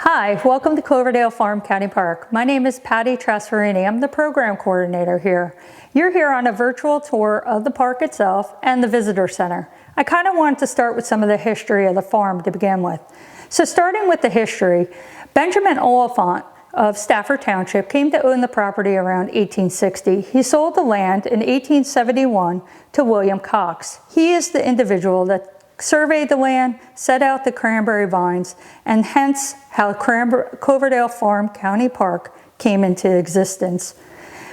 Hi, welcome to Cloverdale Farm County Park. My name is Patty Trasferini. I'm the program coordinator here. You're here on a virtual tour of the park itself and the visitor center. I kind of wanted to start with some of the history of the farm to begin with. So starting with the history, Benjamin Oliphant of Stafford Township came to own the property around 1860. He sold the land in 1871 to William Cox. He is the individual that surveyed the land, set out the cranberry vines, and hence how Cloverdale Farm County Park came into existence.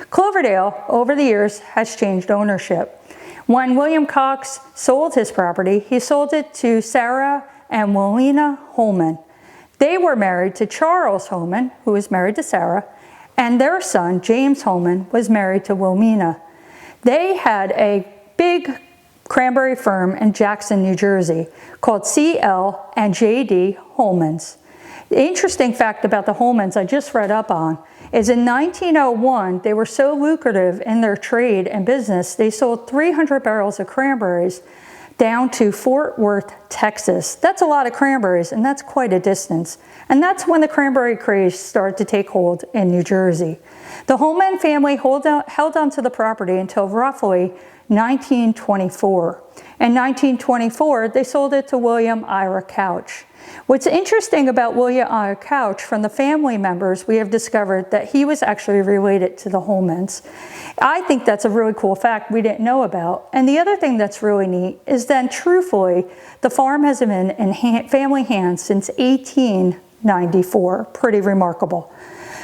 Cloverdale, over the years, has changed ownership. When William Cox sold his property, he sold it to Sarah and Wilhelmina Holman. They were married to Charles Holman, who was married to Sarah, and their son, James Holman, was married to Wilhelmina. They had a big cranberry firm in Jackson, New Jersey called C.L. and J.D. Holmans. The interesting fact about the Holmans I just read up on is in 1901, they were so lucrative in their trade and business, they sold 300 barrels of cranberries down to Fort Worth, Texas. That's a lot of cranberries, and that's quite a distance. And that's when the cranberry craze started to take hold in New Jersey. The Holman family held on to the property until roughly 1924. In 1924, they sold it to William Ira Couch. What's interesting about William Ira Couch, from the family members, we have discovered that he was actually related to the Holmans. I think that's a really cool fact we didn't know about. And the other thing that's really neat is then, truthfully, the farm has been in family hands since 1894. Pretty remarkable.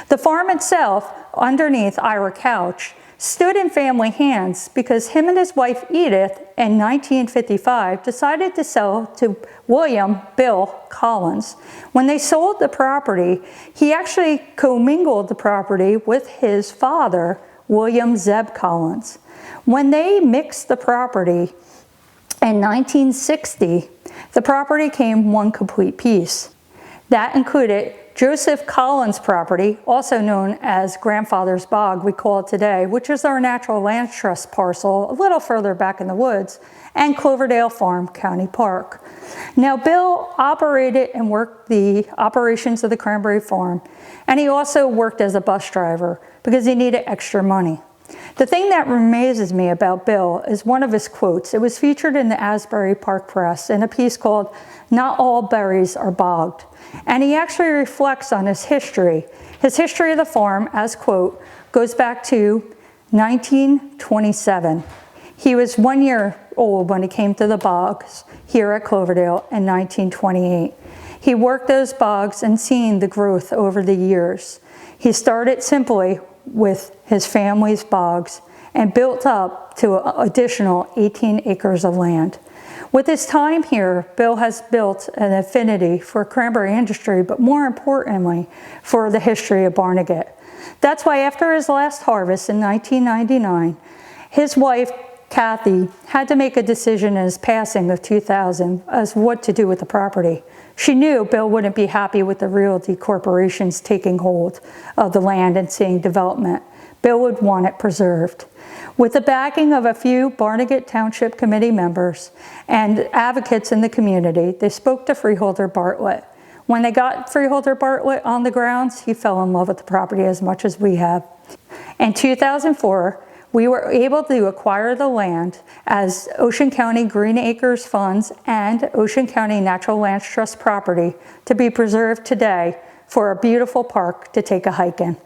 The farm itself, underneath Ira Couch, stood in family hands because him and his wife Edith in 1955 decided to sell to William Bill Collins. When they sold the property, he actually commingled the property with his father, William Zeb Collins. When they mixed the property in 1960, the property came one complete piece. That included Joseph Collins' property, also known as Grandfather's Bog, we call it today, which is our natural land trust parcel a little further back in the woods, and Cloverdale Farm County Park. Now, Bill operated and worked the operations of the Cranberry Farm, and he also worked as a bus driver because he needed extra money. The thing that amazes me about Bill is one of his quotes. It was featured in the Asbury Park Press in a piece called "Not All Berries Are Bogged." And he actually reflects on his history. His history of the farm, as quote, goes back to 1927. He was 1 year old when he came to the bogs here at Cloverdale in 1928. He worked those bogs and seen the growth over the years. He started simply with his family's bogs and built up to an additional 18 acres of land. With his time here, Bill has built an affinity for cranberry industry, but more importantly, for the history of Barnegat. That's why after his last harvest in 1999, his wife, Kathy, had to make a decision in his passing of 2000 as what to do with the property. She knew Bill wouldn't be happy with the realty corporations taking hold of the land and seeing development. Bill would want it preserved. With the backing of a few Barnegat Township Committee members and advocates in the community, they spoke to Freeholder Bartlett. When they got Freeholder Bartlett on the grounds, he fell in love with the property as much as we have. In 2004, we were able to acquire the land as Ocean County Green Acres Funds and Ocean County Natural Lands Trust property to be preserved today for a beautiful park to take a hike in.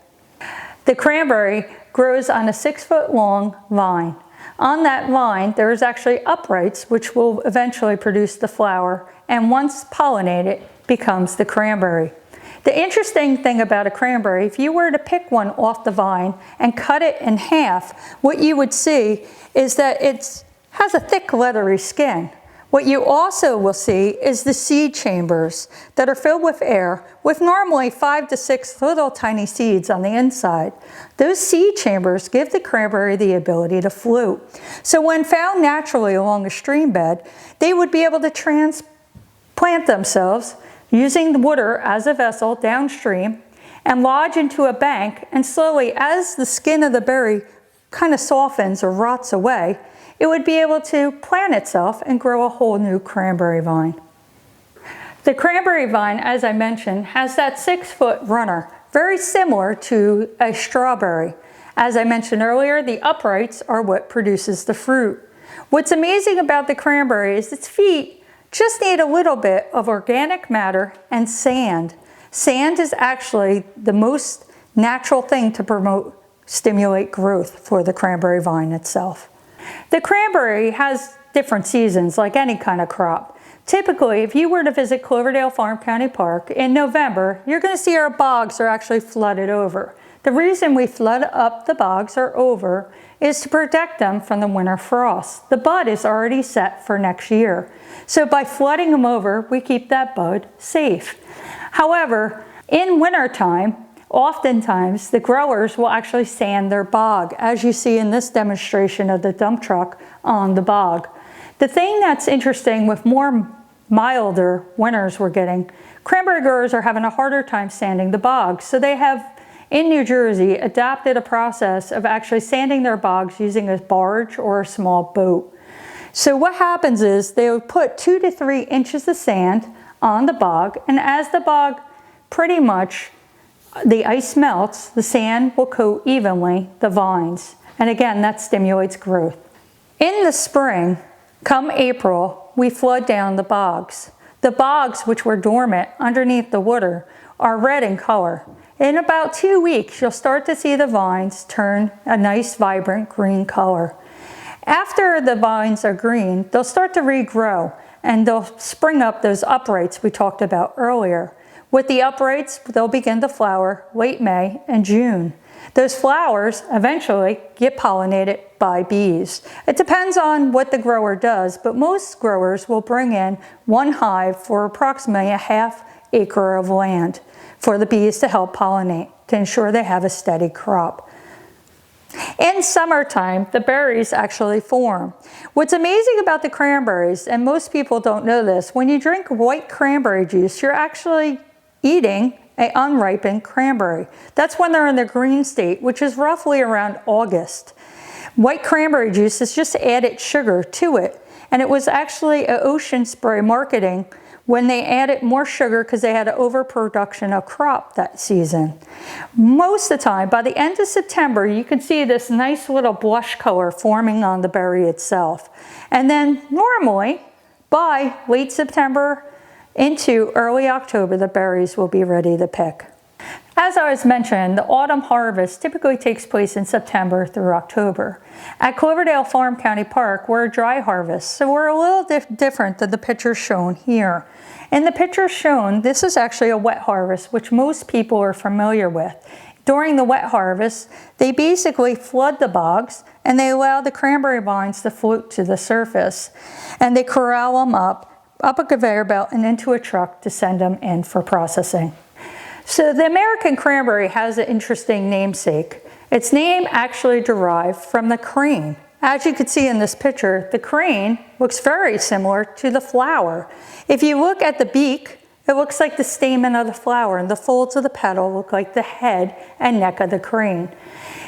The cranberry grows on a 6-foot-long vine. On that vine, there is actually uprights, which will eventually produce the flower, and once pollinated, becomes the cranberry. The interesting thing about a cranberry, if you were to pick one off the vine and cut it in half, what you would see is that it has a thick, leathery skin. What you also will see is the seed chambers that are filled with air, with normally 5 to 6 little tiny seeds on the inside. Those seed chambers give the cranberry the ability to float. So when found naturally along a stream bed, they would be able to transplant themselves using the water as a vessel downstream and lodge into a bank, and slowly, as the skin of the berry kind of softens or rots away, it would be able to plant itself and grow a whole new cranberry vine. The cranberry vine, as I mentioned, has that 6-foot runner, very similar to a strawberry. As I mentioned earlier, the uprights are what produces the fruit. What's amazing about the cranberry is its feet just need a little bit of organic matter and sand. Sand is actually the most natural thing to stimulate growth for the cranberry vine itself. The cranberry has different seasons like any kind of crop. Typically, if you were to visit Cloverdale Farm County Park in November, you're going to see our bogs are actually flooded over. The reason we flood up the bogs or over is to protect them from the winter frost. The bud is already set for next year. So by flooding them over, we keep that bud safe. However, in wintertime, oftentimes the growers will actually sand their bog, as you see in this demonstration of the dump truck on the bog. The thing that's interesting with more milder winters we're getting, cranberry growers are having a harder time sanding the bogs. So they have, in New Jersey, adopted a process of actually sanding their bogs using a barge or a small boat. So what happens is they would put 2 to 3 inches of sand on the bog, and as the bog pretty much, the ice melts, the sand will coat evenly the vines. And again, that stimulates growth. In the spring, come April, we flood down the bogs. The bogs, which were dormant underneath the water, are red in color. In about 2 weeks, you'll start to see the vines turn a nice, vibrant green color. After the vines are green, they'll start to regrow and they'll spring up those uprights we talked about earlier. With the uprights, they'll begin to flower late May and June. Those flowers eventually get pollinated by bees. It depends on what the grower does, but most growers will bring in 1 hive for approximately a ½ acre of land for the bees to help pollinate, to ensure they have a steady crop. In summertime, the berries actually form. What's amazing about the cranberries, and most people don't know this, when you drink white cranberry juice, you're actually eating an unripened cranberry. That's when they're in the green state, which is roughly around August. White cranberry juice is just added sugar to it, and it was actually an Ocean Spray marketing when they added more sugar because they had an overproduction of crop that season. Most of the time, by the end of September, you can see this nice little blush color forming on the berry itself. And then normally, by late September into early October, the berries will be ready to pick. As I was mentioning, the autumn harvest typically takes place in September through October. At Cloverdale Farm County Park, we're a dry harvest, so we're a little different than the picture shown here. In the picture shown, this is actually a wet harvest, which most people are familiar with. During the wet harvest, they basically flood the bogs and they allow the cranberry vines to float to the surface. And they corral them up a conveyor belt and into a truck to send them in for processing. So the American cranberry has an interesting namesake. Its name actually derived from the crane. As you can see in this picture, the crane looks very similar to the flower. If you look at the beak, it looks like the stamen of the flower, and the folds of the petal look like the head and neck of the crane.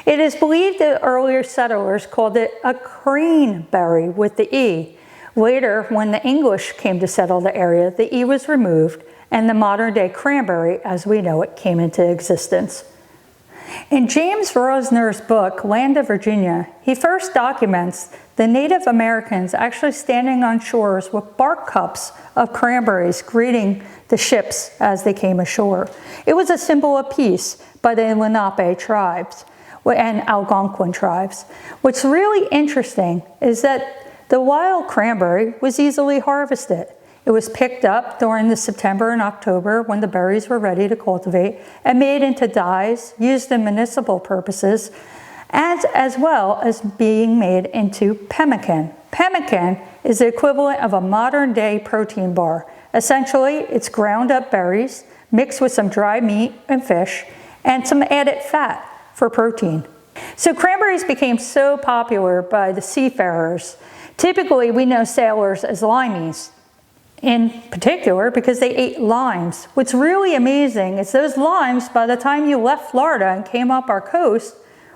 It is believed that earlier settlers called it a craneberry with the E. Later, when the English came to settle the area, the E was removed, and the modern-day cranberry, as we know it, came into existence. In James Rosner's book, Land of Virginia, he first documents the Native Americans actually standing on shores with bark cups of cranberries greeting the ships as they came ashore. It was a symbol of peace by the Lenape tribes and Algonquin tribes. What's really interesting is that the wild cranberry was easily harvested. It was picked up during the September and October when the berries were ready to cultivate and made into dyes used in municipal purposes, as well as being made into pemmican. Pemmican is the equivalent of a modern-day protein bar. Essentially, it's ground up berries mixed with some dry meat and fish and some added fat for protein. So cranberries became so popular by the seafarers. Typically, we know sailors as limeys, in particular because they ate limes. What's really amazing is those limes, by the time you left Florida and came up our coast,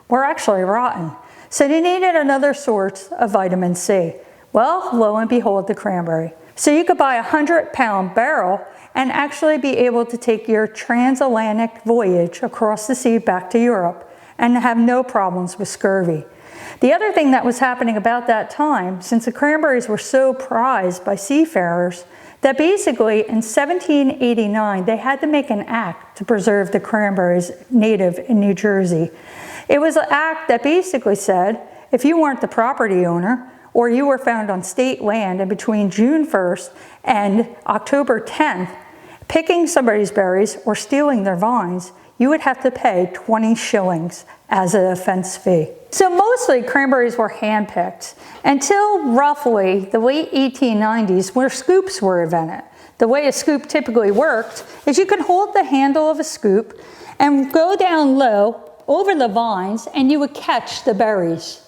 were actually rotten. So they needed another source of vitamin C. Well, lo and behold, the cranberry. So you could buy a 100-pound barrel and actually be able to take your transatlantic voyage across the sea back to Europe and have no problems with scurvy. The other thing that was happening about that time, since the cranberries were so prized by seafarers, that basically in 1789 they had to make an act to preserve the cranberries native in New Jersey. It was an act that basically said if you weren't the property owner or you were found on state land in between June 1st and October 10th picking somebody's berries or stealing their vines, you would have to pay 20 shillings as an offense fee. So mostly cranberries were handpicked until roughly the late 1890s where scoops were invented. The way a scoop typically worked is you could hold the handle of a scoop and go down low over the vines and you would catch the berries.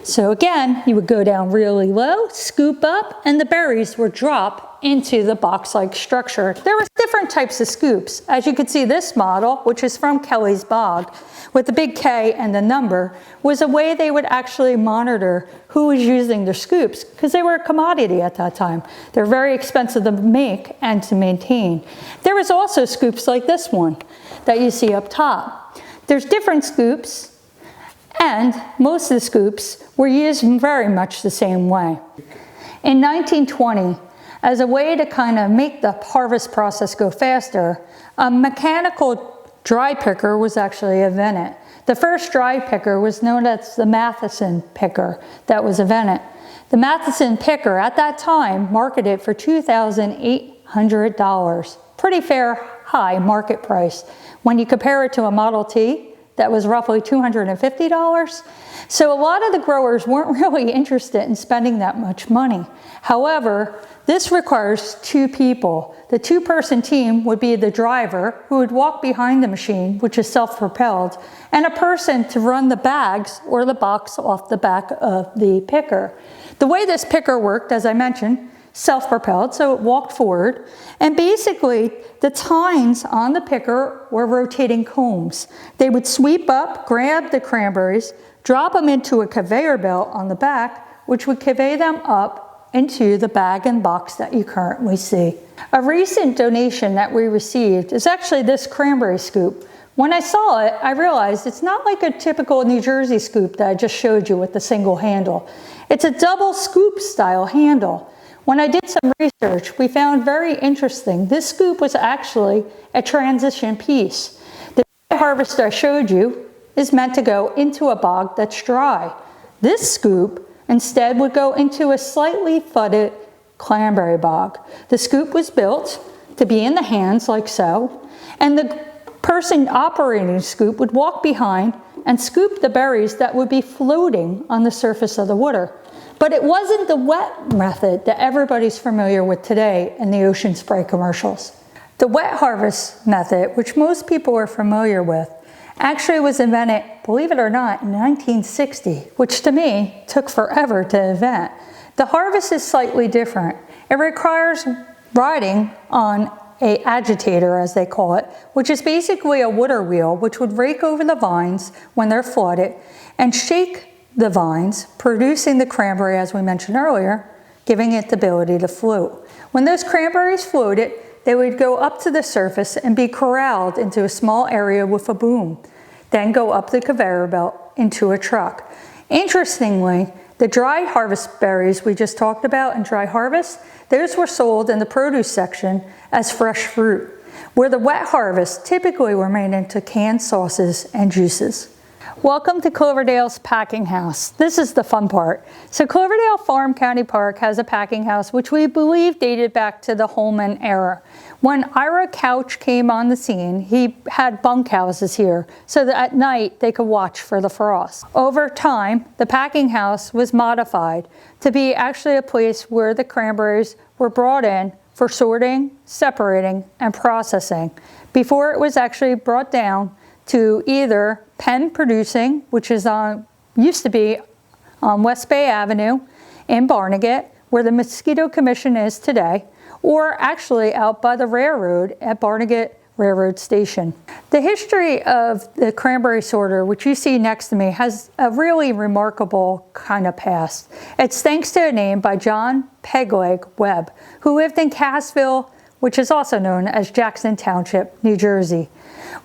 So again, you would go down really low, scoop up, and the berries would drop into the box-like structure. There was different types of scoops. As you can see, this model, which is from Kelly's Bog, with the big K and the number, was a way they would actually monitor who was using their scoops, because they were a commodity at that time. They're very expensive to make and to maintain. There was also scoops like this one that you see up top. There's different scoops, and most of the scoops were used very much the same way. In 1920, as a way to kind of make the harvest process go faster, a mechanical dry picker was actually invented. The first dry picker was known as the Matheson Picker that was invented. The Matheson Picker at that time marketed for $2,800. Pretty fair, high market price. When you compare it to a Model T, that was roughly $250. So a lot of the growers weren't really interested in spending that much money. However, this requires two people. The two-person team would be the driver, who would walk behind the machine, which is self-propelled, and a person to run the bags or the box off the back of the picker. The way this picker worked, as I mentioned, self-propelled, so it walked forward, and basically the tines on the picker were rotating combs. They would sweep up, grab the cranberries, drop them into a conveyor belt on the back, which would convey them up into the bag and box that you currently see. A recent donation that we received is actually this cranberry scoop. When I saw it, I realized it's not like a typical New Jersey scoop that I just showed you with the single handle. It's a double scoop style handle. When I did some research, we found very interesting. This scoop was actually a transition piece. The harvest I showed you is meant to go into a bog that's dry. This scoop instead would go into a slightly flooded cranberry bog. The scoop was built to be in the hands like so, and the person operating the scoop would walk behind and scoop the berries that would be floating on the surface of the water. But it wasn't the wet method that everybody's familiar with today in the ocean spray commercials. The wet harvest method, which most people are familiar with, actually was invented, believe it or not, in 1960, which to me took forever to invent. The harvest is slightly different. It requires riding on an agitator, as they call it, which is basically a water wheel which would rake over the vines when they're flooded and shake the vines, producing the cranberry, as we mentioned earlier, giving it the ability to float. When those cranberries floated, they would go up to the surface and be corralled into a small area with a boom, then go up the conveyor belt into a truck. Interestingly, the dry harvest berries we just talked about in dry harvest, those were sold in the produce section as fresh fruit, where the wet harvest typically were made into canned sauces and juices. Welcome to Cloverdale's packing house. This is the fun part. So Cloverdale Farm County Park has a packing house which we believe dated back to the Holman era. When Ira Couch came on the scene, he had bunkhouses here so that at night they could watch for the frost. Over time, the packing house was modified to be actually a place where the cranberries were brought in for sorting, separating, and processing before it was actually brought down to either pen producing, which is used to be on West Bay Avenue in Barnegat, where the Mosquito Commission is today, or actually out by the railroad at Barnegat railroad station. The history of the cranberry sorter, which you see next to me, has a really remarkable kind of past. It's thanks to a name by John Pegleg Webb, who lived in Cassville, which is also known as Jackson Township, New Jersey.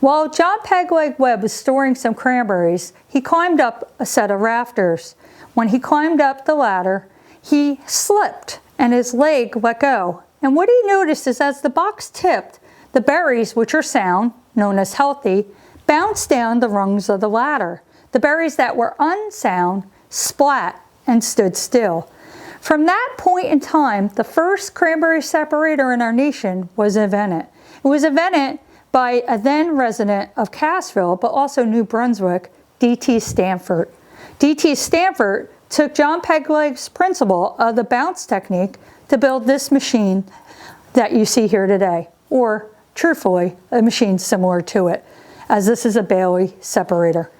While John Pegleg Webb was storing some cranberries, he climbed up a set of rafters. When he climbed up the ladder, he slipped and his leg let go. And what he noticed is as the box tipped, the berries, which are sound, known as healthy, bounced down the rungs of the ladder. The berries that were unsound splat and stood still. From that point in time, the first cranberry separator in our nation was invented. It was invented by a then resident of Cassville, but also New Brunswick, D.T. Stanford. D.T. Stanford took John Pegleg's principle of the bounce technique to build this machine that you see here today, or truthfully, a machine similar to it, as this is a Bailey separator.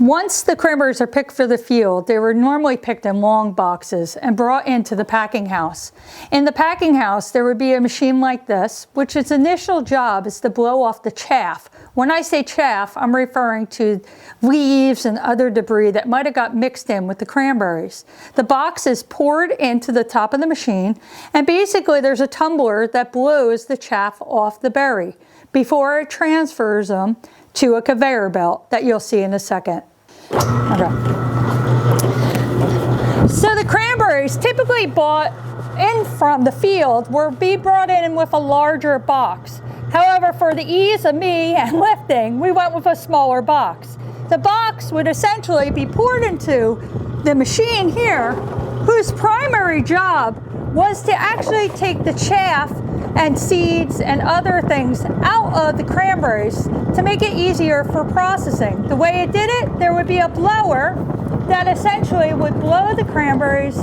Once the cranberries are picked for the field, they were normally picked in long boxes and brought into the packing house. In the packing house, there would be a machine like this, which its initial job is to blow off the chaff. When I say chaff, I'm referring to leaves and other debris that might have got mixed in with the cranberries. The box is poured into the top of the machine, and basically there's a tumbler that blows the chaff off the berry before it transfers them to a conveyor belt that you'll see in a second. Okay. So the cranberries typically bought in from the field will be brought in with a larger box. However, for the ease of me and lifting, we went with a smaller box. The box would essentially be poured into the machine here, whose primary job was to actually take the chaff and seeds and other things out of the cranberries to make it easier for processing. The way it did it, there would be a blower that essentially would blow the cranberries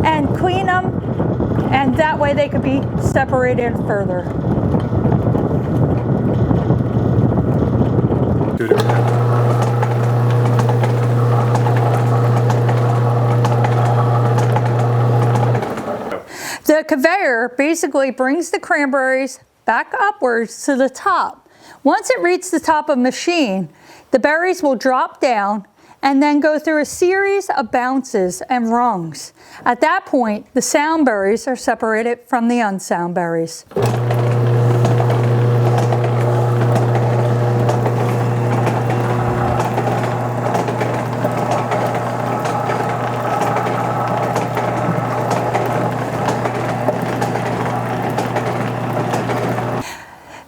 and clean them, and that way they could be separated further. The conveyor basically brings the cranberries back upwards to the top. Once it reaches the top of the machine, the berries will drop down and then go through a series of bounces and rungs. At that point, the sound berries are separated from the unsound berries.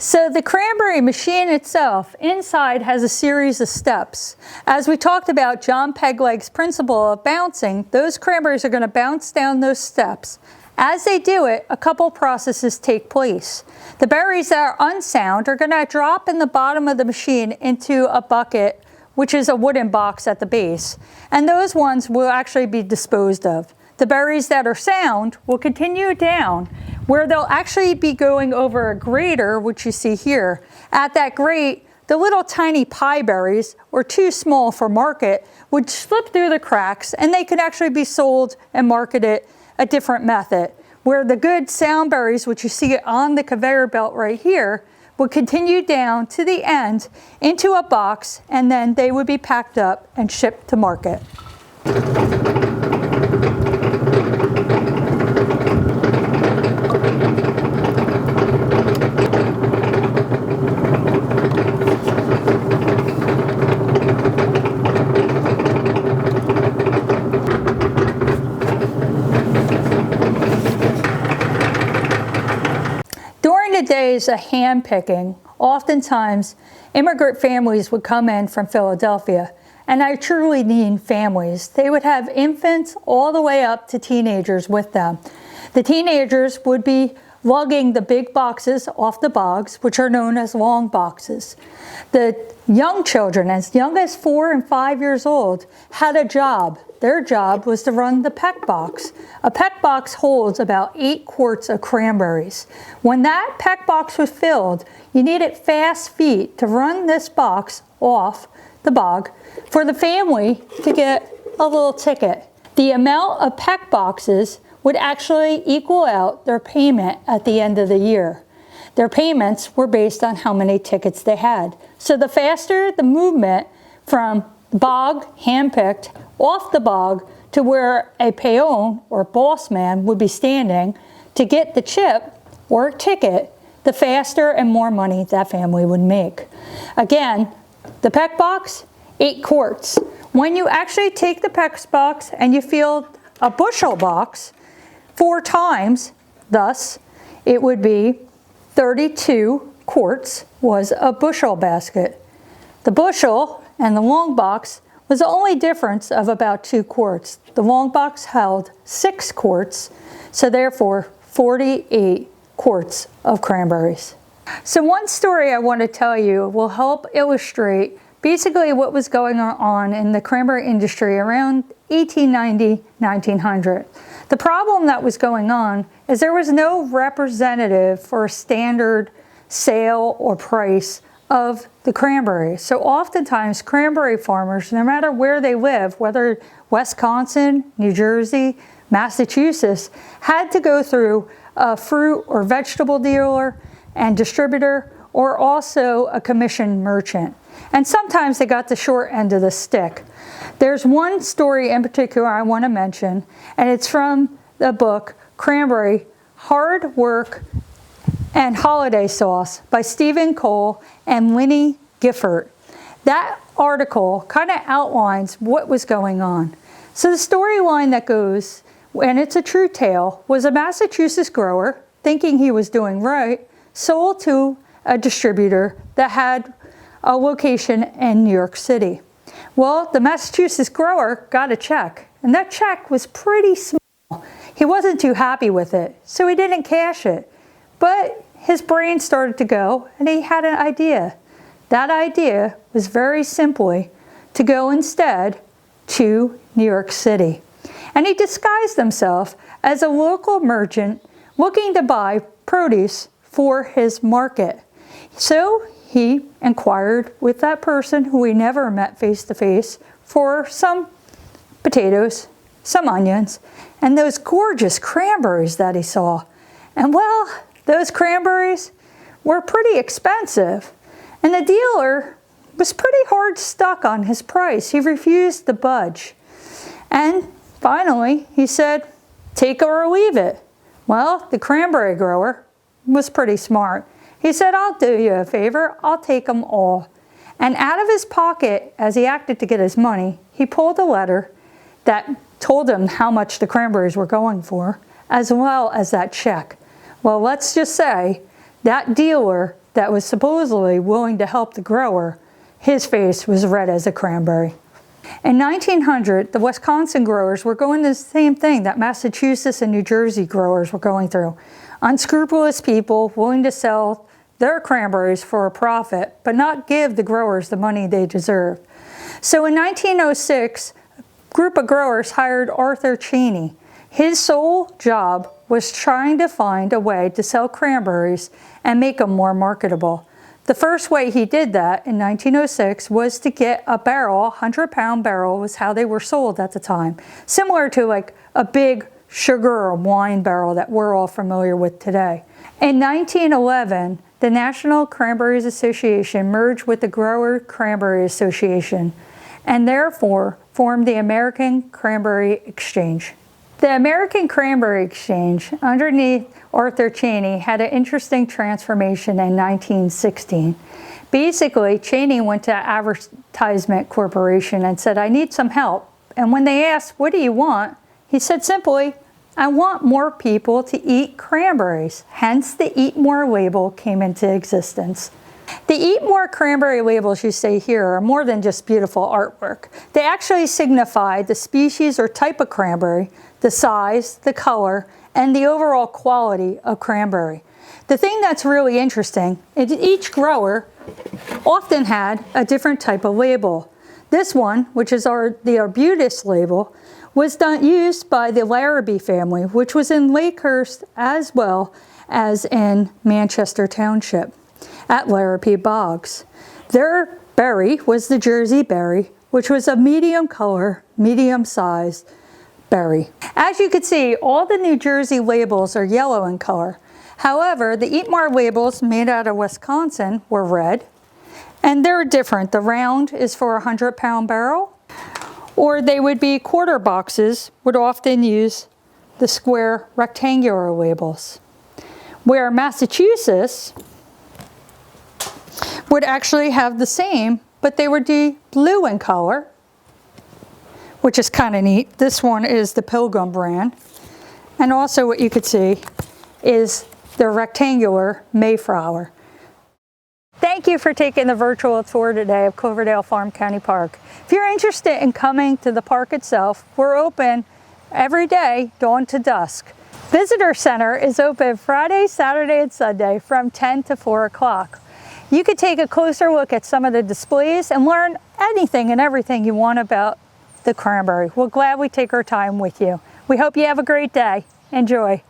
So the cranberry machine itself, inside has a series of steps. As we talked about John Pegleg's principle of bouncing, those cranberries are going to bounce down those steps. As they do it, a couple processes take place. The berries that are unsound are going to drop in the bottom of the machine into a bucket, which is a wooden box at the base, and those ones will actually be disposed of. The berries that are sound will continue down, where they'll actually be going over a grater, which you see here. At that grate, the little tiny pie berries, or too small for market, would slip through the cracks, and they could actually be sold and marketed a different method, where the good sound berries, which you see on the conveyor belt right here, would continue down to the end into a box, and then they would be packed up and shipped to market. Days of hand picking, oftentimes immigrant families would come in from Philadelphia, and I truly mean families. They would have infants all the way up to teenagers with them. The teenagers would be lugging the big boxes off the bogs, which are known as long boxes. The young children, as young as 4 and 5 years old, had a job. Their job was to run the peck box. A peck box holds about 8 quarts of cranberries. When that peck box was filled, you needed fast feet to run this box off the bog for the family to get a little ticket. The amount of peck boxes would actually equal out their payment at the end of the year. Their payments were based on how many tickets they had. So the faster the movement from bog, handpicked, off the bog to where a peon or boss man would be standing to get the chip or ticket, the faster and more money that family would make. Again, the peck box, 8 quarts. When you actually take the peck box and you fill a bushel box 4 times, thus it would be 32 quarts was a bushel basket. The bushel and the long box was the only difference of about 2 quarts. The long box held 6 quarts, so therefore 48 quarts of cranberries. So one story I want to tell you will help illustrate basically what was going on in the cranberry industry around 1890, 1900. The problem that was going on is there was no representative for a standard sale or price of the cranberry. So oftentimes cranberry farmers, no matter where they live, whether Wisconsin, New Jersey, Massachusetts, had to go through a fruit or vegetable dealer and distributor, or also a commission merchant. And sometimes they got the short end of the stick. There's one story in particular I want to mention, and it's from the book Cranberry, Hard Work and Holiday Sauce by Stephen Cole and Winnie Gifford. That article kind of outlines what was going on. So the storyline that goes, and it's a true tale, was a Massachusetts grower, thinking he was doing right, sold to a distributor that had a location in New York City. Well, the Massachusetts grower got a check, and that check was pretty small. He wasn't too happy with it, so he didn't cash it. But his brain started to go, and he had an idea. That idea was very simply to go instead to New York City. And he disguised himself as a local merchant looking to buy produce for his market. So he inquired with that person who he never met face to face for some potatoes, some onions, and those gorgeous cranberries that he saw. And well, those cranberries were pretty expensive, and the dealer was pretty hard stuck on his price. He refused to budge. And finally, he said, take it or leave it. Well, the cranberry grower was pretty smart. He said, I'll do you a favor, I'll take them all. And out of his pocket, as he acted to get his money, he pulled a letter that told him how much the cranberries were going for, as well as that check. Well, let's just say that dealer that was supposedly willing to help the grower, his face was red as a cranberry. In 1900, the Wisconsin growers were going through the same thing that Massachusetts and New Jersey growers were going through. Unscrupulous people willing to sell their cranberries for a profit, but not give the growers the money they deserve. So in 1906, a group of growers hired Arthur Cheney. His sole job was trying to find a way to sell cranberries and make them more marketable. The first way he did that in 1906 was to get a barrel, 100-pound barrel was how they were sold at the time, similar to like a big sugar or wine barrel that we're all familiar with today. In 1911, the National Cranberries Association merged with the Grower Cranberry Association and therefore formed the American Cranberry Exchange. The American Cranberry Exchange, underneath Arthur Cheney, had an interesting transformation in 1916. Basically, Cheney went to Advertisement Corporation and said, I need some help. And when they asked, what do you want? He said simply, I want more people to eat cranberries. Hence, the Eat More label came into existence. The Eat More cranberry labels you see here are more than just beautiful artwork. They actually signify the species or type of cranberry, the size, the color, and the overall quality of cranberry. The thing that's really interesting is each grower often had a different type of label. This one, which is the Arbutus label, was used by the Larrabee family, which was in Lakehurst as well as in Manchester Township at Larrabee Boggs. Their berry was the Jersey berry, which was a medium color, medium sized berry. As you can see, all the New Jersey labels are yellow in color. However, the Eat More labels made out of Wisconsin were red, and they're different. The round is for a 100-pound barrel, or they would be quarter boxes, would often use the square rectangular labels. Where Massachusetts would actually have the same, but they would be blue in color, which is kind of neat. This one is the Pilgrim brand. And also what you could see is the rectangular Mayflower. Thank you for taking the virtual tour today of Cloverdale Farm County Park. If you're interested in coming to the park itself, we're open every day, dawn to dusk. Visitor Center is open Friday, Saturday, and Sunday from 10 to 4 o'clock. You could take a closer look at some of the displays and learn anything and everything you want about the cranberry. We'll gladly take our time with you. We hope you have a great day. Enjoy.